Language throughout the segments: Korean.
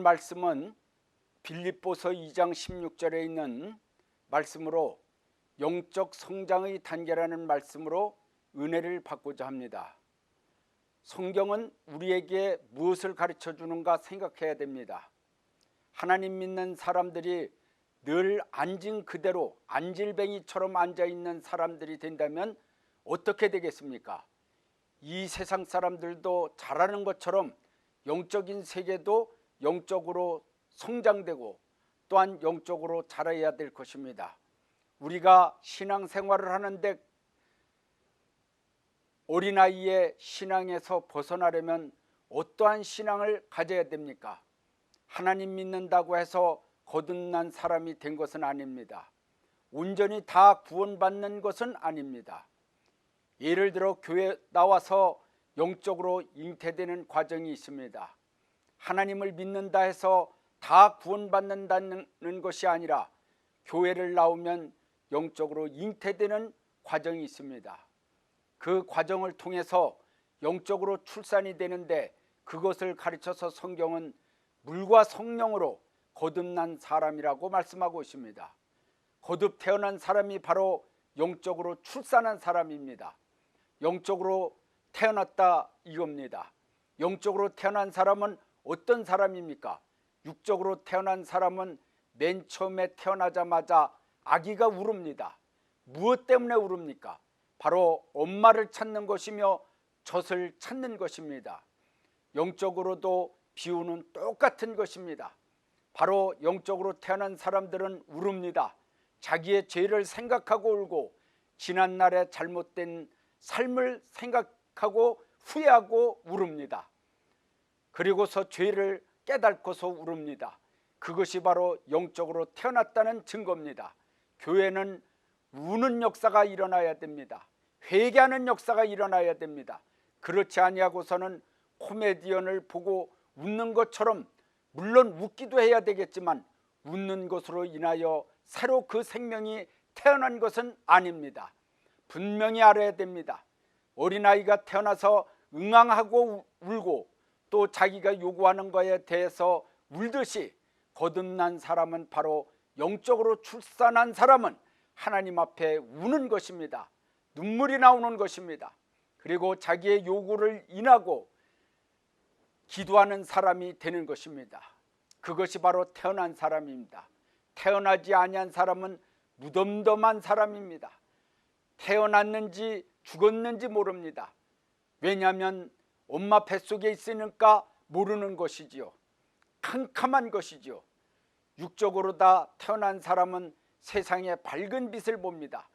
말씀은 빌립보서 2장 16절에 있는 말씀으로 영적 성장의 단계라는 말씀으로 은혜를 받고자 합니다. 성경은 우리에게 무엇을 가르쳐 주는가 생각해야 됩니다. 하나님 믿는 사람들이 늘 앉은 그대로 안질뱅이처럼 앉아있는 사람들이 된다면 어떻게 되겠습니까? 이 세상 사람들도 잘하는 것처럼 영적인 세계도 영적으로 성장되고 또한 영적으로 자라야 될 것입니다. 우리가 신앙생활을 하는데 어린아이의 신앙에서 벗어나려면 어떠한 신앙을 가져야 됩니까? 하나님 믿는다고 해서 거듭난 사람이 된 것은 아닙니다. 온전히 다 구원받는 것은 아닙니다. 예를 들어 교회 나와서 영적으로 잉태되는 과정이 있습니다. 하나님을 믿는다 해서 다 구원받는다는 것이 아니라 교회를 나오면 영적으로 잉태되는 과정이 있습니다. 그 과정을 통해서 영적으로 출산이 되는데 그것을 가르쳐서 성경은 물과 성령으로 거듭난 사람이라고 말씀하고 있습니다. 거듭 태어난 사람이 바로 영적으로 출산한 사람입니다. 영적으로 태어났다 이겁니다. 영적으로 태어난 사람은 어떤 사람입니까? 육적으로 태어난 사람은 맨 처음에 태어나자마자 아기가 울읍니다. 무엇 때문에 울읍니까? 바로 엄마를 찾는 것이며 젖을 찾는 것입니다. 영적으로도 비유는 똑같은 것입니다. 바로 영적으로 태어난 사람들은 울읍니다. 자기의 죄를 생각하고 울고 지난날의 잘못된 삶을 생각하고 후회하고 울읍니다. 그리고서 죄를 깨닫고서 울읍니다. 그것이 바로 영적으로 태어났다는 증거입니다. 교회는 우는 역사가 일어나야 됩니다. 회개하는 역사가 일어나야 됩니다. 그렇지 아니하고서는 코미디언을 보고 웃는 것처럼 물론 웃기도 해야 되겠지만 웃는 것으로 인하여 새로 그 생명이 태어난 것은 아닙니다. 분명히 알아야 됩니다. 어린아이가 태어나서 응앙하고 울고 또 자기가 요구하는 것에 대해서 울듯이 거듭난 사람은 바로 영적으로 출산한 사람은 하나님 앞에 우는 것입니다. 눈물이 나오는 것입니다. 그리고 자기의 요구를 인하고 기도하는 사람이 되는 것입니다. 그것이 바로 태어난 사람입니다. 태어나지 아니한 사람은 무덤덤한 사람입니다. 태어났는지 죽었는지 모릅니다. 왜냐하면 엄마 뱃속에 있으니까 모르는 것이지요. 캄캄한 것이지요. 육적으로 다 태어난 사람은 세상의 밝은 빛을 봅니다.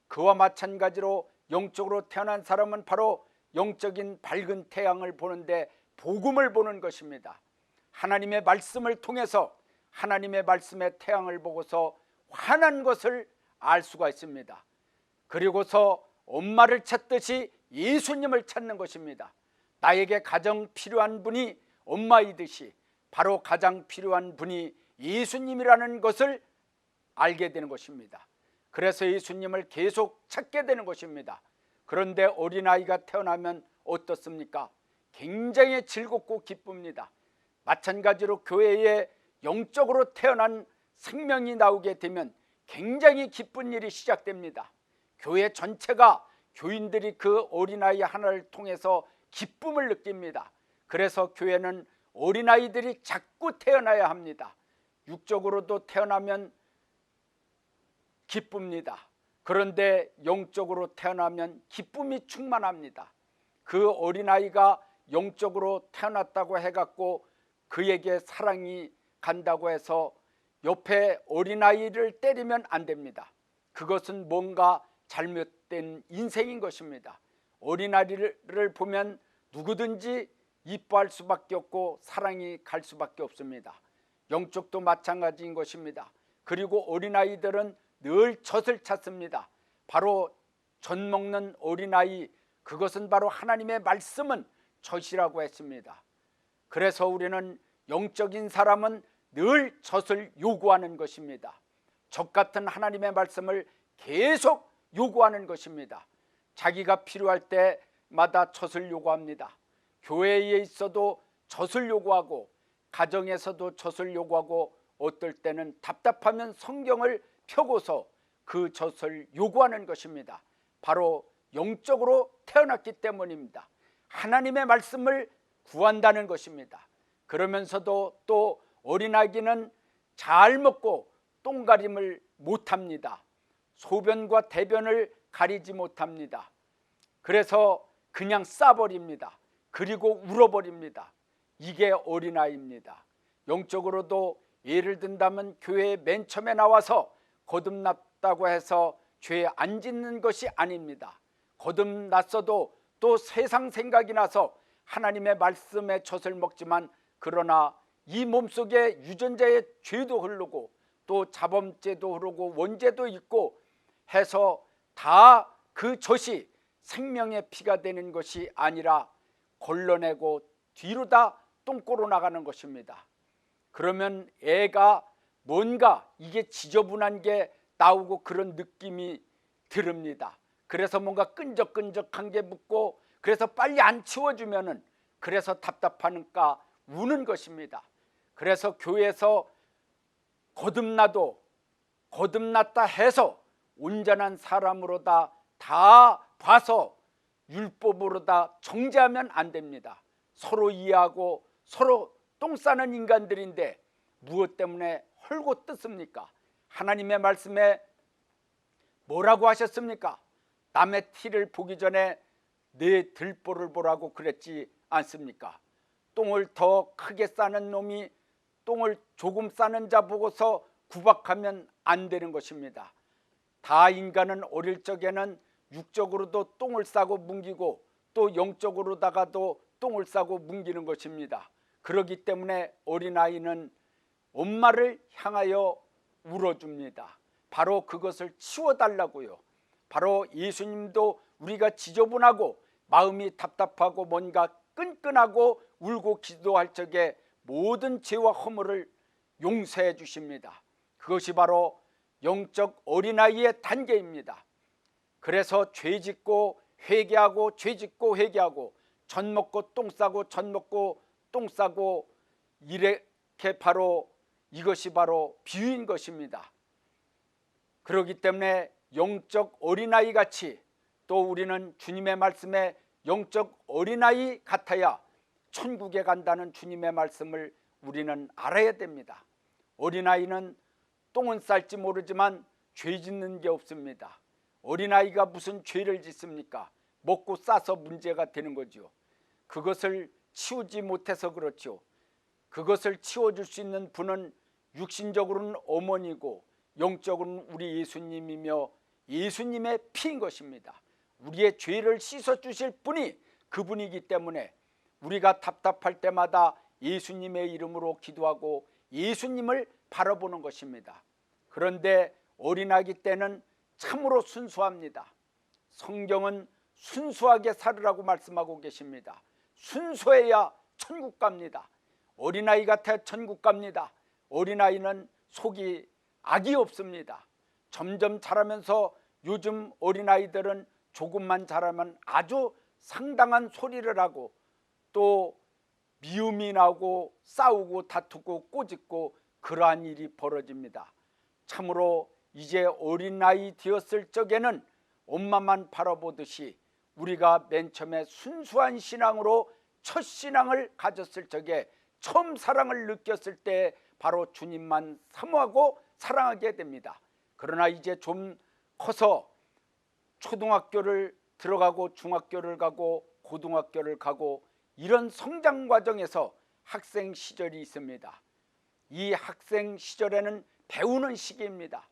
그와 마찬가지로 영적으로 태어난 사람은 바로 영적인 밝은 태양을 보는데 복음을 보는 것입니다. 하나님의 말씀을 통해서 하나님의 말씀의 태양을 보고서 환한 것을 알 수가 있습니다. 그리고서 엄마를 찾듯이 예수님을 찾는 것입니다. 나에게 가장 필요한 분이 엄마이듯이 바로 가장 필요한 분이 예수님이라는 것을 알게 되는 것입니다. 그래서 예수님을 계속 찾게 되는 것입니다. 그런데 어린아이가 태어나면 어떻습니까? 굉장히 즐겁고 기쁩니다. 마찬가지로 교회에 영적으로 태어난 생명이 나오게 되면 굉장히 기쁜 일이 시작됩니다. 교회 전체가 교인들이 그 어린아이 하나를 통해서 기쁨을 느낍니다. 그래서 교회는 어린아이들이 자꾸 태어나야 합니다. 육적으로도 태어나면 기쁩니다. 그런데 영적으로 태어나면 기쁨이 충만합니다. 그 어린아이가 영적으로 태어났다고 해갖고 그에게 사랑이 간다고 해서 옆에 어린아이를 때리면 안 됩니다. 그것은 뭔가 잘못된 인생인 것입니다. 어린아이를 보면 누구든지 이뻐할 수밖에 없고 사랑이 갈 수밖에 없습니다. 영적도 마찬가지인 것입니다. 그리고 어린아이들은 늘 젖을 찾습니다. 바로 젖 먹는 어린아이, 그것은 바로 하나님의 말씀은 젖이라고 했습니다. 그래서 우리는 영적인 사람은 늘 젖을 요구하는 것입니다. 젖 같은 하나님의 말씀을 계속 요구하는 것입니다. 자기가 필요할 때마다 젖을 요구합니다. 교회에 있어도 젖을 요구하고 가정에서도 젖을 요구하고 어떨 때는 답답하면 성경을 펴고서 그 젖을 요구하는 것입니다. 바로 영적으로 태어났기 때문입니다. 하나님의 말씀을 구한다는 것입니다. 그러면서도 또 어린아기는 잘 먹고 똥가림을 못합니다. 소변과 대변을 가리지 못합니다. 그래서 그냥 싸버립니다. 그리고 울어버립니다. 이게 어린아이입니다. 영적으로도 예를 든다면 교회에 맨 처음에 나와서 거듭났다고 해서 죄 안 짓는 것이 아닙니다. 거듭났어도 또 세상 생각이 나서 하나님의 말씀의 젖을 먹지만, 그러나 이 몸속에 유전자의 죄도 흐르고 또 자범죄도 흐르고 원죄도 있고 해서 다 그 젖이 생명의 피가 되는 것이 아니라 걸러내고 뒤로 다 똥꼬로 나가는 것입니다. 그러면 애가 뭔가 이게 지저분한 게 나오고 그런 느낌이 들습니다. 그래서 뭔가 끈적끈적한 게 묻고, 그래서 빨리 안 치워주면은 그래서 답답하니까 우는 것입니다. 그래서 교회에서 거듭났다 해서 온전한 사람으로 다 봐서 율법으로 다 정죄하면 안 됩니다. 서로 이해하고 서로 똥 싸는 인간들인데 무엇 때문에 헐고 뜯습니까? 하나님의 말씀에 뭐라고 하셨습니까? 남의 티를 보기 전에 내 들보를 보라고 그랬지 않습니까? 똥을 더 크게 싸는 놈이 똥을 조금 싸는 자 보고서 구박하면 안 되는 것입니다. 다 인간은 어릴 적에는 육적으로도 똥을 싸고 뭉기고 또 영적으로다가도 똥을 싸고 뭉기는 것입니다. 그렇기 때문에 어린아이는 엄마를 향하여 울어줍니다. 바로 그것을 치워달라고요. 바로 예수님도 우리가 지저분하고 마음이 답답하고 뭔가 끈끈하고 울고 기도할 적에 모든 죄와 허물을 용서해 주십니다. 그것이 바로 영적 어린아이의 단계입니다. 그래서 죄짓고 회개하고 죄짓고 회개하고 젖 먹고 똥 싸고 젖 먹고 똥 싸고 이렇게 바로 이것이 바로 비유인 것입니다. 그렇기 때문에 영적 어린아이 같이 또 우리는 주님의 말씀에 영적 어린아이 같아야 천국에 간다는 주님의 말씀을 우리는 알아야 됩니다. 어린아이는 똥은 쌀지 모르지만 죄 짓는 게 없습니다. 어린아이가 무슨 죄를 짓습니까? 먹고 싸서 문제가 되는 거죠. 그것을 치우지 못해서 그렇죠. 그것을 치워줄 수 있는 분은 육신적으로는 어머니고 영적으로는 우리 예수님이며 예수님의 피인 것입니다. 우리의 죄를 씻어주실 분이 그분이기 때문에 우리가 답답할 때마다 예수님의 이름으로 기도하고 예수님을 바라보는 것입니다. 그런데 어린아기 때는 참으로 순수합니다. 성경은 순수하게 살으라고 말씀하고 계십니다. 순수해야 천국 갑니다. 어린아이 같아 천국 갑니다. 어린아이는 속이 악이 없습니다. 점점 자라면서 요즘 어린아이들은 조금만 자라면 아주 상당한 소리를 하고 또 미움이 나고 싸우고 다투고 꼬집고 그러한 일이 벌어집니다. 참으로 이제 어린아이 되었을 적에는 엄마만 바라보듯이 우리가 맨 처음에 순수한 신앙으로 첫 신앙을 가졌을 적에 처음 사랑을 느꼈을 때 바로 주님만 사모하고 사랑하게 됩니다. 그러나 이제 좀 커서 초등학교를 들어가고 중학교를 가고 고등학교를 가고 이런 성장 과정에서 학생 시절이 있습니다. 이 학생 시절에는 배우는 시기입니다.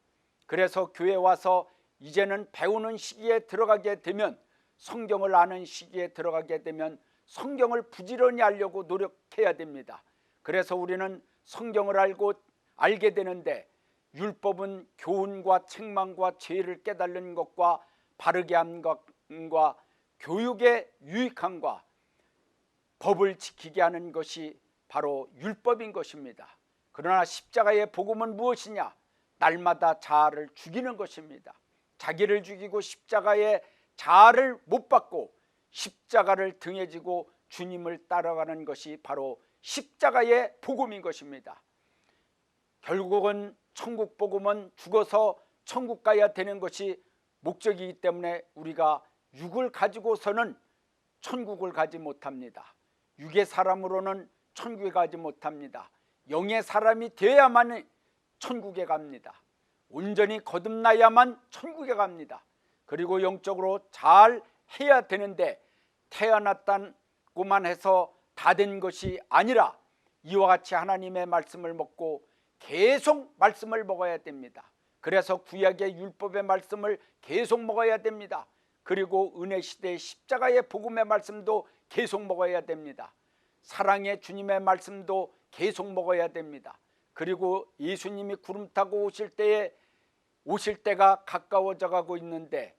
그래서 교회 와서 이제는 배우는 시기에 들어가게 되면, 성경을 아는 시기에 들어가게 되면 성경을 부지런히 알려고 노력해야 됩니다. 그래서 우리는 성경을 알게 되는데, 율법은 교훈과 책망과 죄를 깨달는 것과 바르게 함과 교육의 유익함과 법을 지키게 하는 것이 바로 율법인 것입니다. 그러나 십자가의 복음은 무엇이냐? 날마다 자아를 죽이는 것입니다. 자기를 죽이고 십자가의 자아를 못 받고 십자가를 등에 지고 주님을 따라가는 것이 바로 십자가의 복음인 것입니다. 결국은 천국 복음은 죽어서 천국 가야 되는 것이 목적이기 때문에 우리가 육을 가지고서는 천국을 가지 못합니다. 육의 사람으로는 천국에 가지 못합니다. 영의 사람이 되어야만 천국에 갑니다. 온전히 거듭나야만 천국에 갑니다. 그리고 영적으로 잘 해야 되는데 태어났다고만 해서 다 된 것이 아니라 이와 같이 하나님의 말씀을 먹고 계속 말씀을 먹어야 됩니다. 그래서 구약의 율법의 말씀을 계속 먹어야 됩니다. 그리고 은혜 시대의 십자가의 복음의 말씀도 계속 먹어야 됩니다. 사랑의 주님의 말씀도 계속 먹어야 됩니다. 그리고 예수님이 구름 타고 오실 때가 가까워져 가고 있는데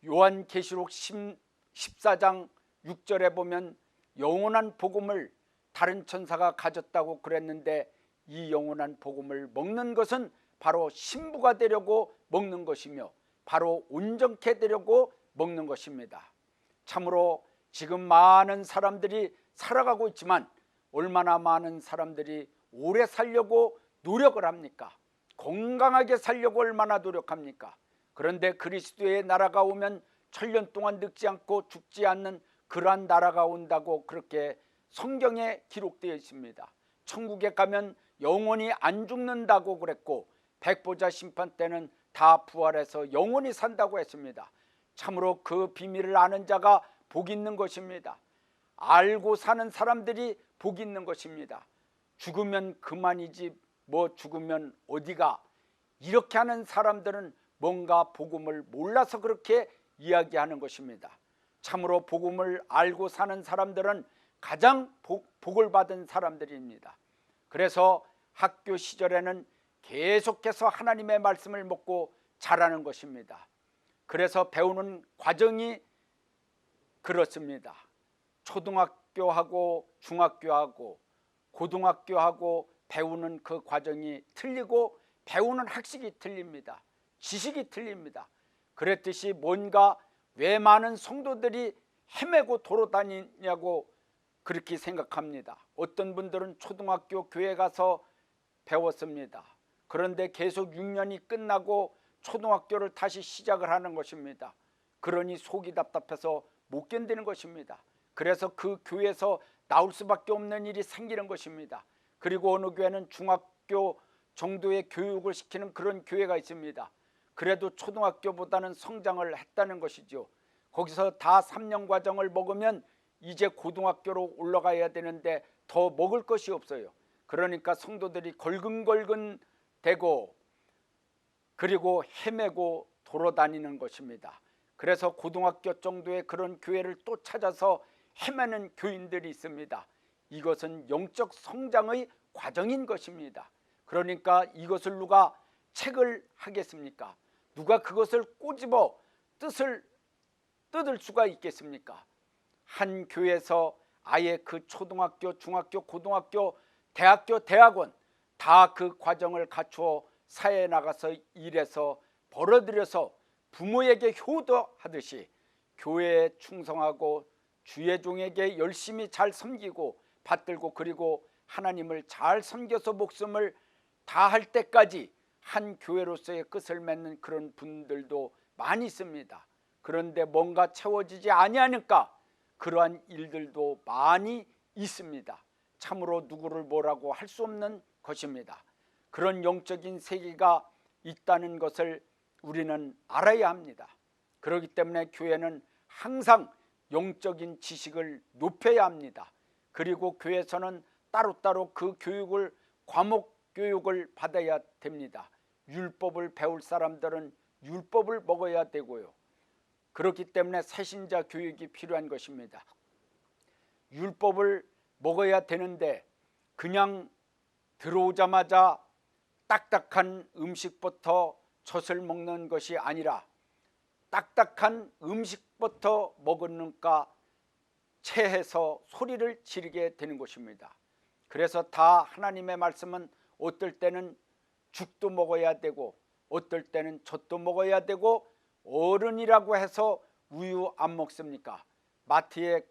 요한계시록 14장 6절에 보면 영원한 복음을 다른 천사가 가졌다고 그랬는데 이 영원한 복음을 먹는 것은 바로 신부가 되려고 먹는 것이며 바로 온전케 되려고 먹는 것입니다. 참으로 지금 많은 사람들이 살아가고 있지만 얼마나 많은 사람들이 오래 살려고 노력을 합니까? 건강하게 살려고 얼마나 노력합니까? 그런데 그리스도의 나라가 오면 천년 동안 늙지 않고 죽지 않는 그러한 나라가 온다고 그렇게 성경에 기록되어 있습니다. 천국에 가면 영원히 안 죽는다고 그랬고 백보자 심판 때는 다 부활해서 영원히 산다고 했습니다. 참으로 그 비밀을 아는 자가 복 있는 것입니다. 알고 사는 사람들이 복 있는 것입니다. 죽으면 그만이지 뭐 죽으면 어디가, 이렇게 하는 사람들은 뭔가 복음을 몰라서 그렇게 이야기하는 것입니다. 참으로 복음을 알고 사는 사람들은 가장 복을 받은 사람들입니다. 그래서 학교 시절에는 계속해서 하나님의 말씀을 먹고 자라는 것입니다. 그래서 배우는 과정이 그렇습니다. 초등학교하고 중학교하고 고등학교하고 배우는 그 과정이 틀리고 배우는 학식이 틀립니다. 지식이 틀립니다. 그랬듯이 뭔가 왜 많은 성도들이 헤매고 돌아다니냐고 그렇게 생각합니다. 어떤 분들은 초등학교 교회 가서 배웠습니다. 그런데 계속 6년이 끝나고 초등학교를 다시 시작을 하는 것입니다. 그러니 속이 답답해서 못 견디는 것입니다. 그래서 그 교회에서 나올 수밖에 없는 일이 생기는 것입니다. 그리고 어느 교회는 중학교 정도의 교육을 시키는 그런 교회가 있습니다. 그래도 초등학교보다는 성장을 했다는 것이죠. 거기서 다 3년 과정을 먹으면 이제 고등학교로 올라가야 되는데 더 먹을 것이 없어요. 그러니까 성도들이 걸근걸근 대고 그리고 헤매고 돌아다니는 것입니다. 그래서 고등학교 정도의 그런 교회를 또 찾아서 헤매는 교인들이 있습니다. 이것은 영적 성장의 과정인 것입니다. 그러니까 이것을 누가 책을 하겠습니까? 누가 그것을 꼬집어 뜯을 수가 있겠습니까? 한 교회에서 아예 그 초등학교, 중학교, 고등학교, 대학교, 대학원 다 그 과정을 갖추어 사회에 나가서 일해서 벌어들여서 부모에게 효도하듯이 교회에 충성하고 주의 종에게 열심히 잘 섬기고 받들고 그리고 하나님을 잘 섬겨서 목숨을 다할 때까지 한 교회로서의 끝을 맺는 그런 분들도 많이 있습니다. 그런데 뭔가 채워지지 아니하니까 그러한 일들도 많이 있습니다. 참으로 누구를 뭐라고 할 수 없는 것입니다. 그런 영적인 세계가 있다는 것을 우리는 알아야 합니다. 그렇기 때문에 교회는 항상 영적인 지식을 높여야 합니다. 그리고 교회에서는 따로따로 그 교육을 과목 교육을 받아야 됩니다. 율법을 배울 사람들은 율법을 먹어야 되고요. 그렇기 때문에 새신자 교육이 필요한 것입니다. 율법을 먹어야 되는데 그냥 들어오자마자 딱딱한 음식부터 젖을 먹는 것이 아니라 딱딱한 음식부터 먹으니까 체해서 소리를 지르게 되는 것입니다. 그래서 다 하나님의 말씀은 어떨 때는 죽도 먹어야 되고 어떨 때는 젖도 먹어야 되고 어른이라고 해서 우유 안 먹습니까? 마트에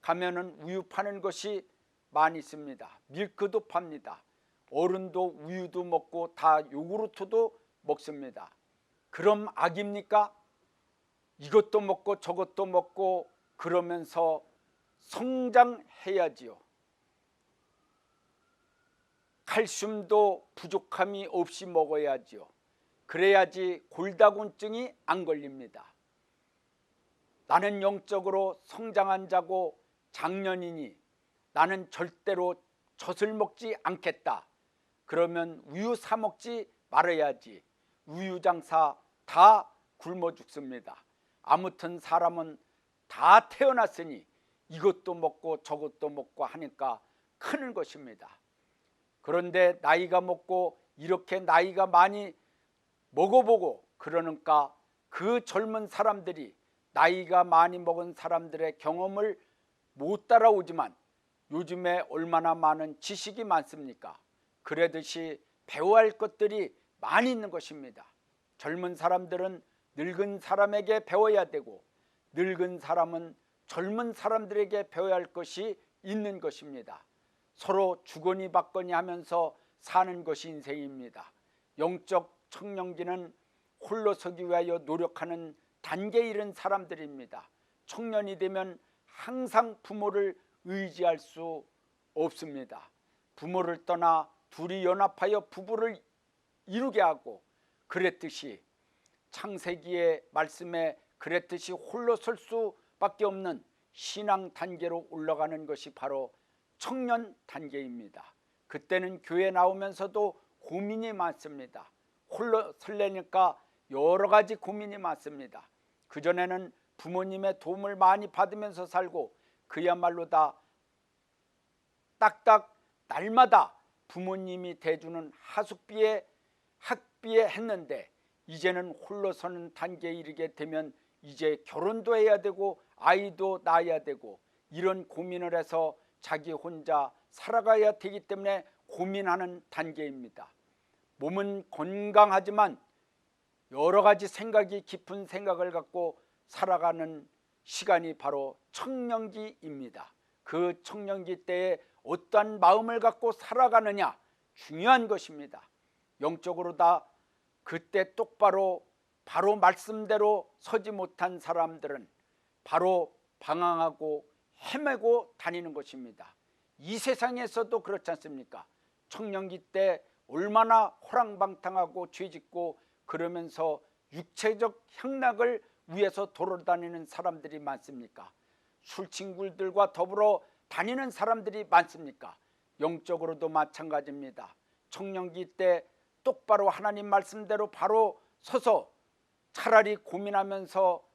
가면은 우유 파는 것이 많이 있습니다. 밀크도 팝니다. 어른도 우유도 먹고 다 요구르트도 먹습니다. 그럼 악입니까? 이것도 먹고 저것도 먹고 그러면서 성장해야지요. 칼슘도 부족함이 없이 먹어야지요. 그래야지 골다공증이 안 걸립니다. 나는 영적으로 성장한 자고 장년이니 나는 절대로 젖을 먹지 않겠다. 그러면 우유 사 먹지 말아야지. 우유 장사 다 굶어 죽습니다. 아무튼 사람은 다 태어났으니 이것도 먹고 저것도 먹고 하니까 크는 것입니다. 그런데 나이가 먹고 이렇게 나이가 많이 먹어보고 그러니까 그 젊은 사람들이 나이가 많이 먹은 사람들의 경험을 못 따라오지만 요즘에 얼마나 많은 지식이 많습니까? 그러듯이 배워야 할 것들이 많이 있는 것입니다. 젊은 사람들은 늙은 사람에게 배워야 되고 늙은 사람은 젊은 사람들에게 배워야 할 것이 있는 것입니다. 서로 주거니 받거니 하면서 사는 것이 인생입니다. 영적 청년기는 홀로 서기 위하여 노력하는 단계에 이른 사람들입니다. 청년이 되면 항상 부모를 의지할 수 없습니다. 부모를 떠나 둘이 연합하여 부부를 이루게 하고 그랬듯이 창세기의 말씀에 그랬듯이 홀로 설 수밖에 없는 신앙 단계로 올라가는 것이 바로 청년 단계입니다. 그때는 교회 나오면서도 고민이 많습니다. 홀로 설레니까 여러 가지 고민이 많습니다. 그전에는 부모님의 도움을 많이 받으면서 살고 그야말로 다 딱딱 날마다 부모님이 대주는 하숙비에 학비에 했는데 이제는 홀로 서는 단계에 이르게 되면 이제 결혼도 해야 되고 아이도 낳아야 되고 이런 고민을 해서 자기 혼자 살아가야 되기 때문에 고민하는 단계입니다. 몸은 건강하지만 여러 가지 생각이 깊은 생각을 갖고 살아가는 시간이 바로 청년기입니다. 그 청년기 때에 어떠한 마음을 갖고 살아가느냐 중요한 것입니다. 영적으로 다 그때 똑바로 바로 말씀대로 서지 못한 사람들은 바로 방황하고 헤매고 다니는 것입니다. 이 세상에서도 그렇지 않습니까? 청년기 때 얼마나 호랑방탕하고 죄짓고 그러면서 육체적 향락을 위해서 돌아다니는 사람들이 많습니까? 술친구들과 더불어 다니는 사람들이 많습니까? 영적으로도 마찬가지입니다. 청년기 때 똑바로 하나님 말씀대로 바로 서서 차라리 고민하면서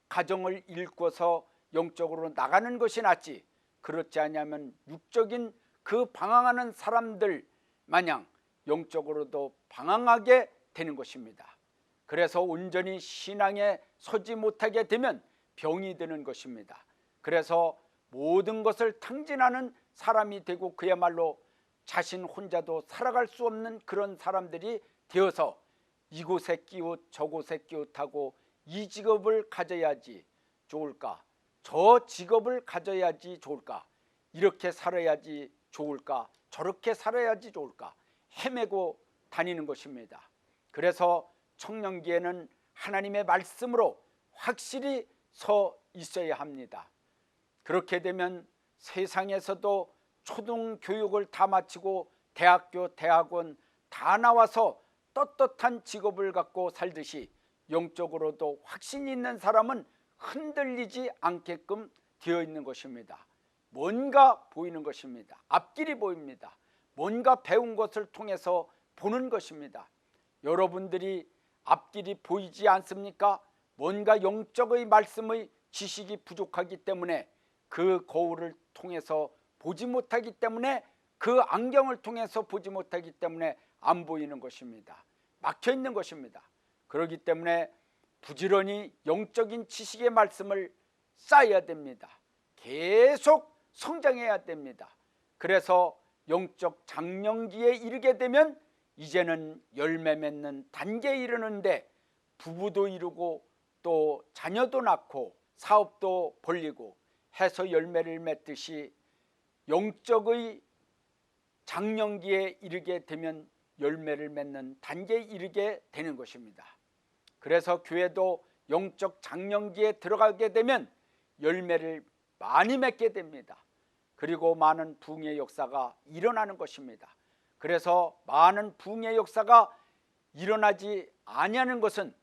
가정을 일궈서 영적으로 나가는 것이 낫지, 그렇지 않으면 육적인 그 방황하는 사람들 마냥 영적으로도 방황하게 되는 것입니다. 그래서 온전히 신앙에 서지 못하게 되면 병이 드는 것입니다. 그래서 모든 것을 탕진하는 사람이 되고 그야말로 자신 혼자도 살아갈 수 없는 그런 사람들이 되어서 이곳에 끼웃 저곳에 끼웃하고 이 직업을 가져야지 좋을까, 저 직업을 가져야지 좋을까, 이렇게 살아야지 좋을까, 저렇게 살아야지 좋을까 헤매고 다니는 것입니다. 그래서 청년기에는 하나님의 말씀으로 확실히 서 있어야 합니다. 그렇게 되면 세상에서도 초등교육을 다 마치고 대학교, 대학원 다 나와서 떳떳한 직업을 갖고 살듯이 영적으로도 확신이 있는 사람은 흔들리지 않게끔 되어 있는 것입니다. 뭔가 보이는 것입니다. 앞길이 보입니다. 뭔가 배운 것을 통해서 보는 것입니다. 여러분들이 앞길이 보이지 않습니까? 뭔가 영적의 말씀의 지식이 부족하기 때문에 그 거울을 통해서 보지 못하기 때문에, 그 안경을 통해서 보지 못하기 때문에 안 보이는 것입니다. 막혀 있는 것입니다. 그렇기 때문에 부지런히 영적인 지식의 말씀을 쌓아야 됩니다. 계속 성장해야 됩니다. 그래서 영적 장년기에 이르게 되면 이제는 열매 맺는 단계에 이르는데 부부도 이루고 또 자녀도 낳고 사업도 벌리고 해서 열매를 맺듯이 영적의 장년기에 이르게 되면 열매를 맺는 단계에 이르게 되는 것입니다. 그래서 교회도 영적 장년기에 들어가게 되면 열매를 많이 맺게 됩니다. 그리고 많은 부흥의 역사가 일어나는 것입니다. 그래서 많은 부흥의 역사가 일어나지 아니하는 것은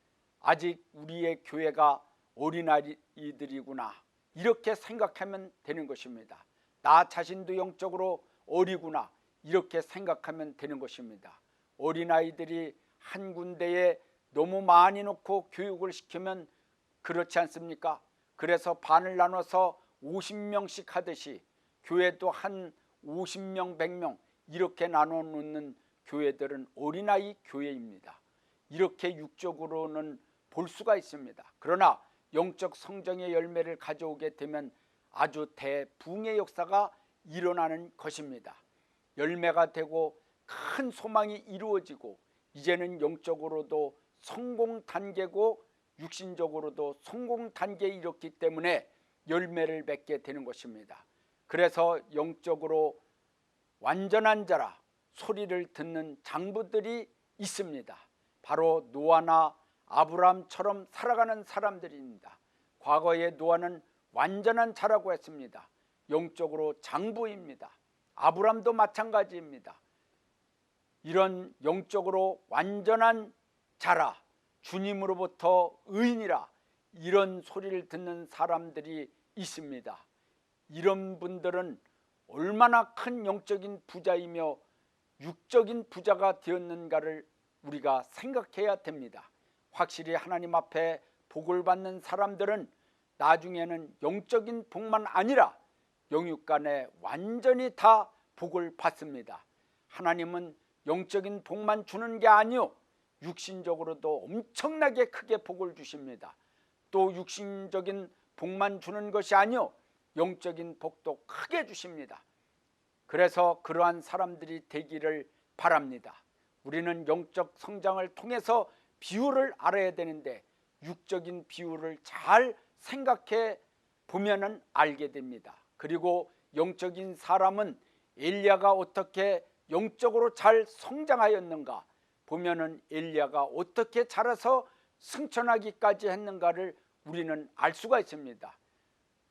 아직 우리의 교회가 어린아이들이구나 이렇게 생각하면 되는 것입니다. 나 자신도 영적으로 어리구나 이렇게 생각하면 되는 것입니다. 어린아이들이 한 군데에 너무 많이 놓고 교육을 시키면 그렇지 않습니까? 그래서 반을 나눠서 50명씩 하듯이 교회도 한 50명 100명 이렇게 나눠 놓는 교회들은 어린아이 교회입니다. 이렇게 육적으로는 볼 수가 있습니다. 그러나 영적 성장의 열매를 가져오게 되면 아주 대부흥의 역사가 일어나는 것입니다. 열매가 되고 큰 소망이 이루어지고 이제는 영적으로도 성공 단계고 육신적으로도 성공 단계에 이르렀기 때문에 열매를 맺게 되는 것입니다. 그래서 영적으로 완전한 자라 소리를 듣는 장부들이 있습니다. 바로 노아나 아브라함처럼 살아가는 사람들입니다. 과거의 노아는 완전한 자라고 했습니다. 영적으로 장부입니다. 아브라함도 마찬가지입니다. 이런 영적으로 완전한 자라 주님으로부터 의인이라 이런 소리를 듣는 사람들이 있습니다. 이런 분들은 얼마나 큰 영적인 부자이며 육적인 부자가 되었는가를 우리가 생각해야 됩니다. 확실히 하나님 앞에 복을 받는 사람들은 나중에는 영적인 복만 아니라 영육간에 완전히 다 복을 받습니다. 하나님은 영적인 복만 주는 게 아니요 육신적으로도 엄청나게 크게 복을 주십니다. 또 육신적인 복만 주는 것이 아니요 영적인 복도 크게 주십니다. 그래서 그러한 사람들이 되기를 바랍니다. 우리는 영적 성장을 통해서 비유를 알아야 되는데 육적인 비유를 잘 생각해 보면은 알게 됩니다. 그리고 영적인 사람은 엘리야가 어떻게 영적으로 잘 성장하였는가 보면은 엘리야가 어떻게 자라서 승천하기까지 했는가를 우리는 알 수가 있습니다.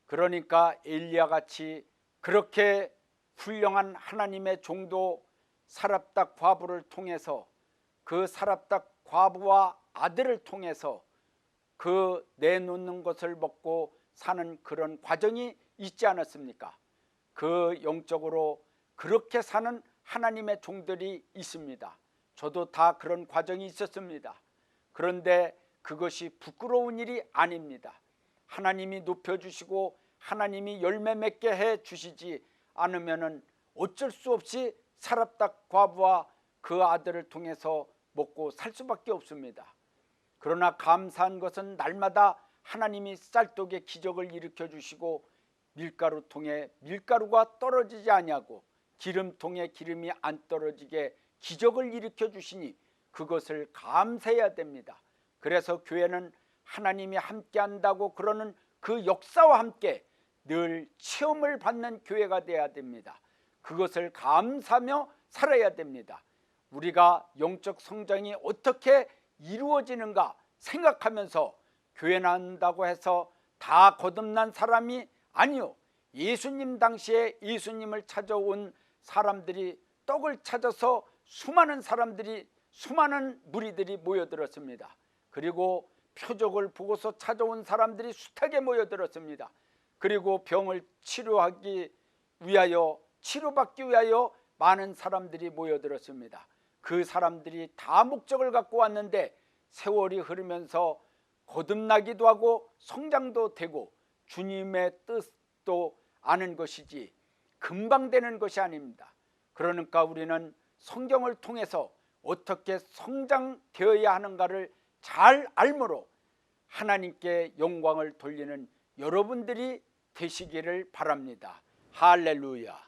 그러니까 엘리야 같이 그렇게 훌륭한 하나님의 종도 사랍다 과부를 통해서 그 사랍다 과부와 아들을 통해서 그 내놓는 것을 먹고 사는 그런 과정이 있지 않았습니까? 그 영적으로 그렇게 사는 하나님의 종들이 있습니다. 저도 다 그런 과정이 있었습니다. 그런데 그것이 부끄러운 일이 아닙니다. 하나님이 높여주시고 하나님이 열매 맺게 해 주시지 않으면은 어쩔 수 없이 사랍다 과부와 그 아들을 통해서 먹고 살 수밖에 없습니다. 그러나 감사한 것은 날마다 하나님이 쌀떡에 기적을 일으켜 주시고 밀가루통에 밀가루가 떨어지지 아니하고 기름통에 기름이 안 떨어지게 기적을 일으켜 주시니 그것을 감사해야 됩니다. 그래서 교회는 하나님이 함께 한다고 그러는 그 역사와 함께 늘 체험을 받는 교회가 되어야 됩니다. 그것을 감사하며 살아야 됩니다. 우리가 영적 성장이 어떻게 이루어지는가 생각하면서 교회 나온다고 해서 다 거듭난 사람이 아니요, 예수님 당시에 예수님을 찾아온 사람들이 떡을 찾아서 수많은 사람들이 수많은 무리들이 모여들었습니다. 그리고 표적을 보고서 찾아온 사람들이 숱하게 모여들었습니다. 그리고 병을 치료하기 위하여 치료받기 위하여 많은 사람들이 모여들었습니다. 그 사람들이 다 목적을 갖고 왔는데 세월이 흐르면서 거듭나기도 하고 성장도 되고 주님의 뜻도 아는 것이지 금방 되는 것이 아닙니다. 그러니까 우리는 성경을 통해서 어떻게 성장되어야 하는가를 잘 알므로 하나님께 영광을 돌리는 여러분들이 되시기를 바랍니다. 할렐루야.